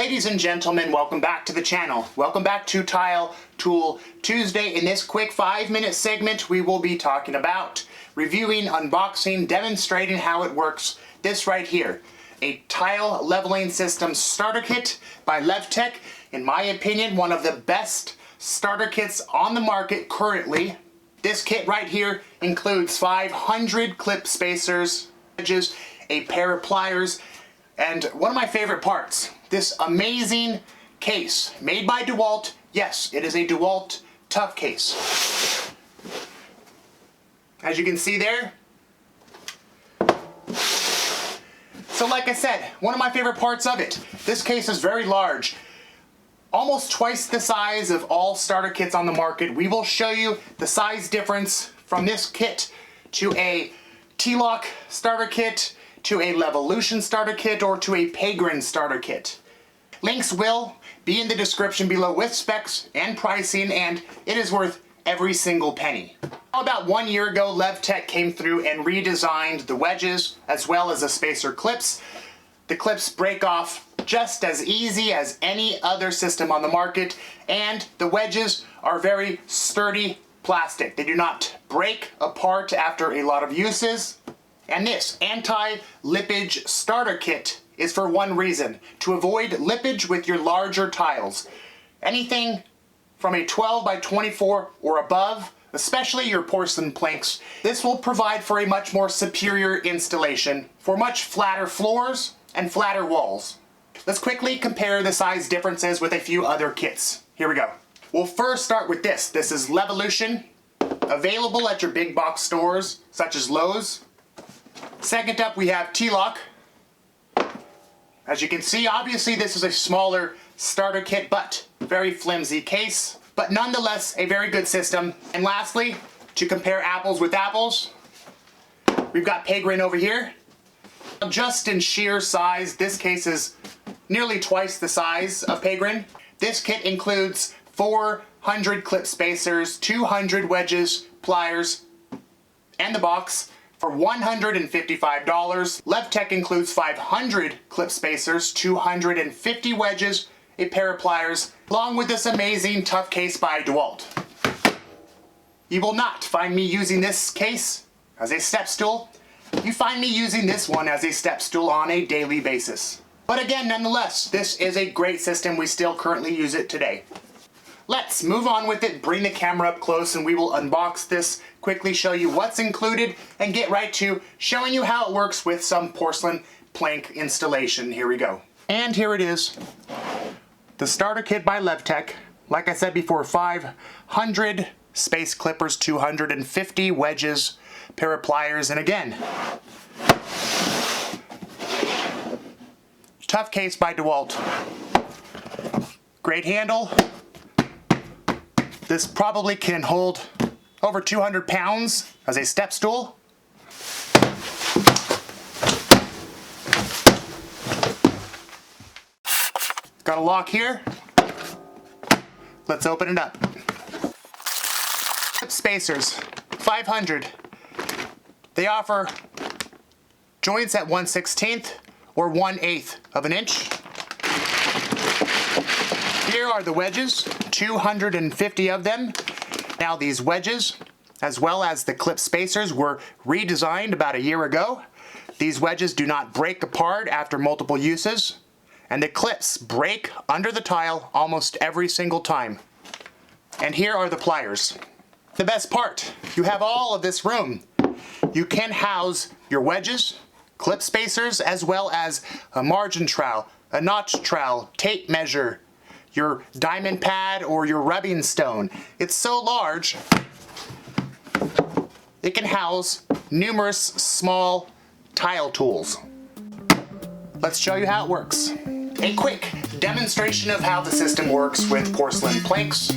Ladies and gentlemen, welcome back to the channel. Welcome back to Tile Tool Tuesday. In this quick 5-minute segment, we will be talking about reviewing, unboxing, demonstrating how it works. This right here, a tile leveling system starter kit by Levtec. In my opinion, one of the best starter kits on the market currently. This kit right here includes 500 clip spacers, edges, a pair of pliers, and one of my favorite parts, this amazing case made by DeWalt. Yes, it is a DeWalt tough case. As you can see there. So like I said, one of my favorite parts of it, this case is very large. Almost twice the size of all starter kits on the market. We will show you the size difference from this kit to a T-Lock starter kit, to a Levolution starter kit, or to a Pagrin starter kit. Links will be in the description below with specs and pricing, and it is worth every single penny. About 1 year ago, Levtec came through and redesigned the wedges as well as the spacer clips. The clips break off just as easy as any other system on the market, and the wedges are very sturdy plastic. They do not break apart after a lot of uses. And this anti-lippage starter kit is for one reason: to avoid lippage with your larger tiles. Anything from a 12 by 24 or above, especially your porcelain planks, this will provide for a much more superior installation for much flatter floors and flatter walls. Let's quickly compare the size differences with a few other kits. Here we go. We'll first start with this. This is Levolution, available at your big box stores such as Lowe's. Second up, we have T-Lock. As you can see, obviously this is a smaller starter kit, but very flimsy case, but nonetheless a very good system. And lastly, to compare apples with apples, we've got Pagrin over here. Just in sheer size, this case is nearly twice the size of Pagrin. This kit includes 400 clip spacers, 200 wedges, pliers, and the box for $155. Levtec includes 500 clip spacers, 250 wedges, a pair of pliers, along with this amazing tough case by DeWalt. You will not find me using this case as a step stool. You find me using this one as a step stool on a daily basis. But again, nonetheless, this is a great system. We still currently use it today. Let's move on with it, bring the camera up close, and we will unbox this, quickly show you what's included, and get right to showing you how it works with some porcelain plank installation. Here we go. And here it is. The starter kit by Levtec. Like I said before, 500 space clippers, 250 wedges, pair of pliers, and again, tough case by DeWalt. Great handle. This probably can hold over 200 pounds as a step stool. Got a lock here. Let's open it up. Clip spacers, 500. They offer joints at 1/16 or 1/8 of an inch. Here are the wedges, 250 of them. Now these wedges, as well as the clip spacers, were redesigned about a year ago. These wedges do not break apart after multiple uses, and the clips break under the tile almost every single time. And here are the pliers. The best part, you have all of this room. You can house your wedges, clip spacers, as well as a margin trowel, a notch trowel, tape measure, your diamond pad, or your rubbing stone. It's so large, it can house numerous small tile tools. Let's show you how it works. A quick demonstration of how the system works with porcelain planks.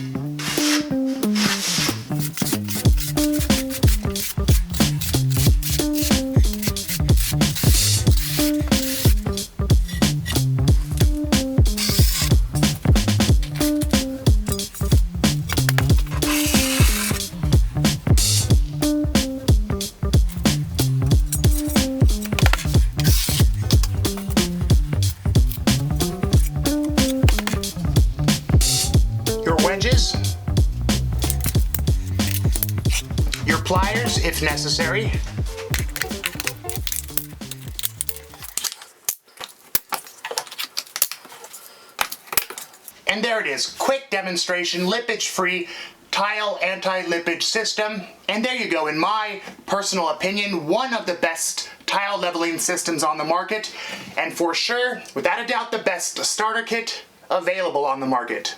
pliers if necessary. And there it is, quick demonstration, lippage-free tile anti-lippage system. And there you go, in my personal opinion, one of the best tile leveling systems on the market, and for sure, without a doubt, the best starter kit available on the market.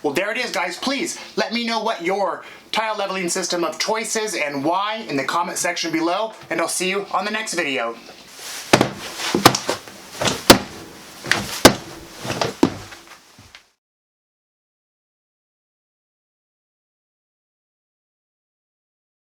Well, there it is, guys. Please let me know what your tile leveling system of choice is and why in the comment section below, and I'll see you on the next video.